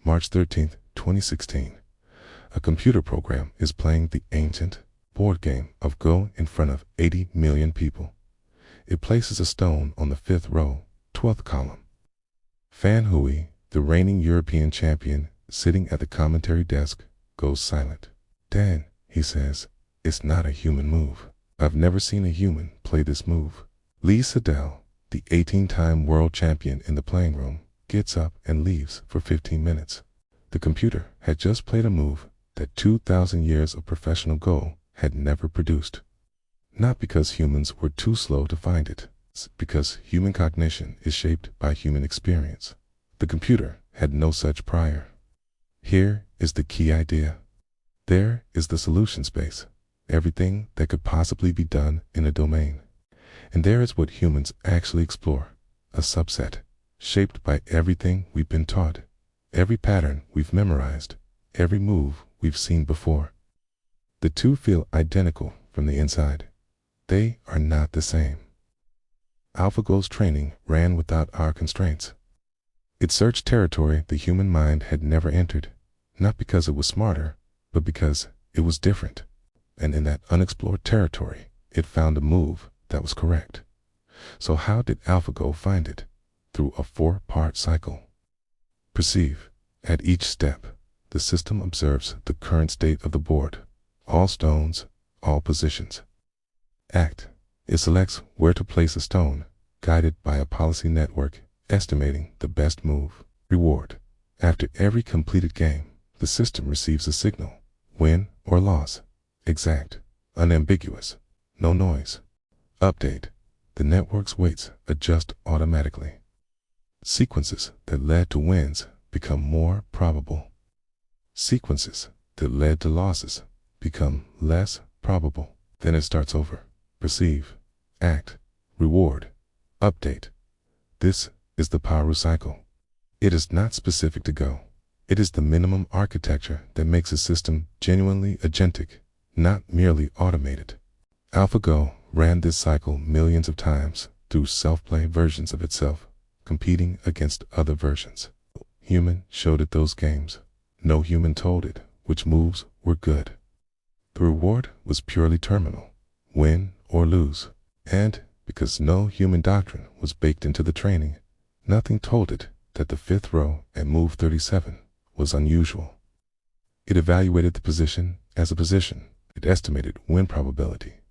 March 13, 2016. A computer program is playing the ancient board game of Go in front of 80 million people. It places a stone on the 5th row, 12th column. Fan Hui, the reigning European champion, sitting at the commentary desk, goes silent. "Dan," he says, "it's not a human move. I've never seen a human play this move." Lee Sedol, the 18-time world champion in the playing room, gets up and leaves for 15 minutes. The computer had just played a move that 2,000 years of professional Go had never produced. Not because humans were too slow to find it, it's because human cognition is shaped by human experience. The computer had no such prior. Here is the key idea. There is the solution space, everything that could possibly be done in a domain. And there is what humans actually explore, a subset, shaped by everything we've been taught, every pattern we've memorized, every move we've seen before. The two feel identical from the inside. They are not the same. AlphaGo's training ran without our constraints. It searched territory the human mind had never entered, not because it was smarter, but because it was different. And in that unexplored territory, it found a move that was correct. So how did AlphaGo find it? Through a 4-part cycle. Perceive. At each step, the system observes the current state of the board, all stones, all positions. Act. It selects where to place a stone, guided by a policy network estimating the best move. Reward. After every completed game, the system receives a signal, win or loss, exact, unambiguous, no noise. Update. The network's weights adjust automatically. Sequences that led to wins become more probable. Sequences that led to losses become less probable. Then it starts over. Perceive, act, reward, update. This is the Paru cycle. It is not specific to Go. It is the minimum architecture that makes a system genuinely agentic, not merely automated. AlphaGo ran this cycle millions of times through self-play versions of itself, competing against other versions. Human showed it those games. No human told it which moves were good. The reward was purely terminal, win or lose. And because no human doctrine was baked into the training, nothing told it that the 5th row at move 37 was unusual. It evaluated the position as a position. It estimated win probability.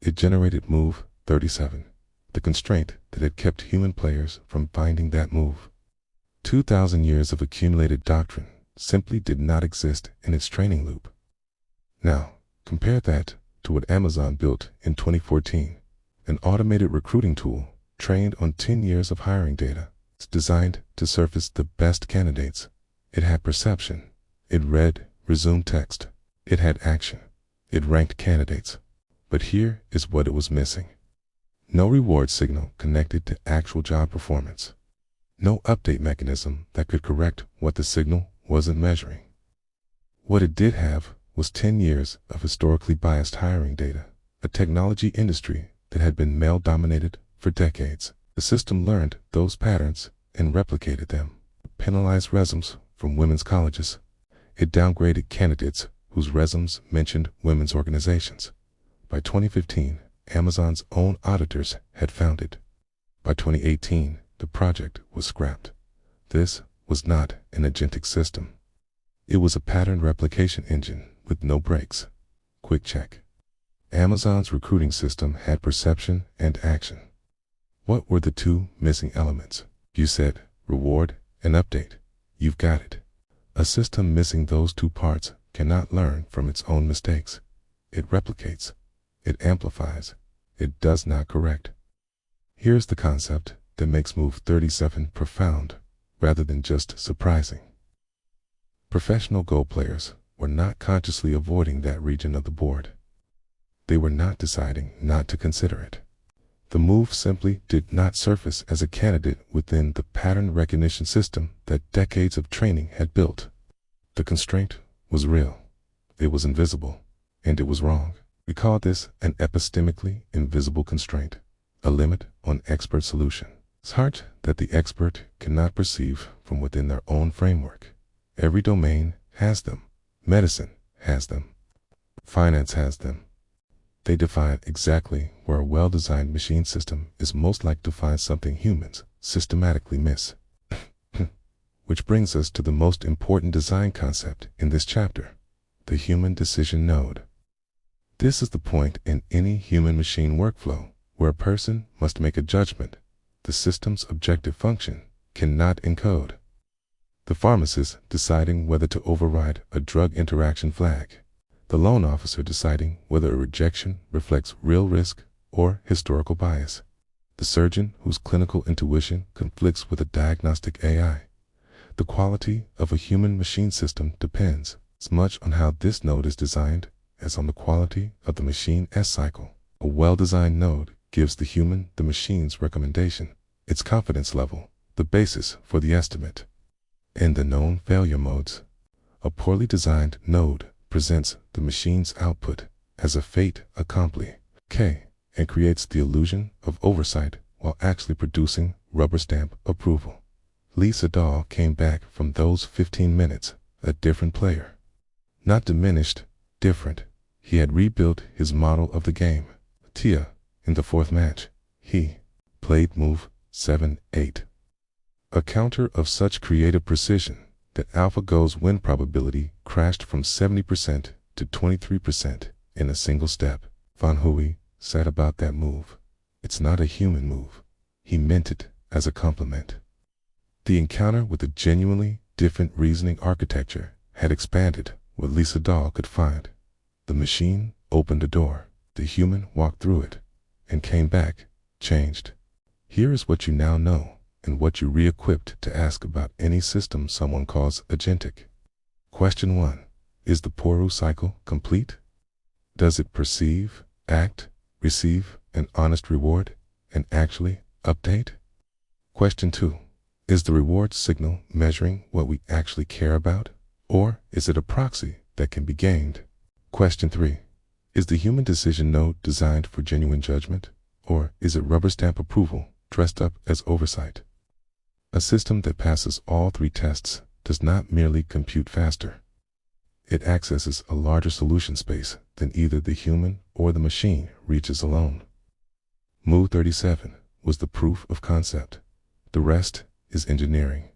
It generated move 37, the constraint that had kept human players from finding that move. 2,000 years of accumulated doctrine simply did not exist in its training loop. Now, compare that to what Amazon built in 2014, an automated recruiting tool trained on 10 years of hiring data. It's designed to surface the best candidates. It had perception. It read, resumed text. It had action. It ranked candidates. But here is what it was missing. No reward signal connected to actual job performance. No update mechanism that could correct what the signal wasn't measuring. What it did have was 10 years of historically biased hiring data, a technology industry that had been male-dominated for decades. The system learned those patterns and replicated them. It penalized resumes from women's colleges. It downgraded candidates whose resumes mentioned women's organizations. By 2015, Amazon's own auditors had found it. By 2018, the project was scrapped. This was not an agentic system. It was a pattern replication engine with no brakes. Quick check. Amazon's recruiting system had perception and action. What were the two missing elements? You said reward and update. You've got it. A system missing those two parts cannot learn from its own mistakes. It replicates. It amplifies. It does not correct. Here's the concept that makes move 37 profound rather than just surprising. Professional Go players were not consciously avoiding that region of the board. They were not deciding not to consider it. The move simply did not surface as a candidate within the pattern recognition system that decades of training had built. The constraint was real. It was invisible, and it was wrong. We call this an epistemically invisible constraint, a limit on expert solution. It's hard that the expert cannot perceive from within their own framework. Every domain has them. Medicine has them. Finance has them. They define exactly where a well-designed machine system is most likely to find something humans systematically miss. Which brings us to the most important design concept in this chapter, the human decision node. This is the point in any human-machine workflow where a person must make a judgment the system's objective function cannot encode. The pharmacist deciding whether to override a drug interaction flag. The loan officer deciding whether a rejection reflects real risk or historical bias. The surgeon whose clinical intuition conflicts with a diagnostic AI. The quality of a human-machine system depends as much on how this node is designed as on the quality of the machine S-cycle. A well-designed node gives the human the machine's recommendation, its confidence level, the basis for the estimate. In the known failure modes, a poorly designed node presents the machine's output as a fait accompli, and creates the illusion of oversight while actually producing rubber stamp approval. Lee Sedol came back from those 15 minutes a different player. Not diminished, different. He had rebuilt his model of the game. Tia, in the fourth match, he played move 7-8. A counter of such creative precision that AlphaGo's win probability crashed from 70% to 23% in a single step. Van Hui said about that move, "It's not a human move." He meant it as a compliment. The encounter with a genuinely different reasoning architecture had expanded what Lee Sedol could find. The machine opened a door, the human walked through it, and came back, changed. Here is what you now know, and what you re-equipped to ask about any system someone calls agentic. Question 1. Is the Poru cycle complete? Does it perceive, act, receive an honest reward, and actually update? Question 2. Is the reward signal measuring what we actually care about? Or is it a proxy that can be gained? Question 3. Is the human decision node designed for genuine judgment? Or is it rubber stamp approval dressed up as oversight? A system that passes all three tests does not merely compute faster. It accesses a larger solution space than either the human or the machine reaches alone. Move 37 was the proof of concept. The rest is engineering.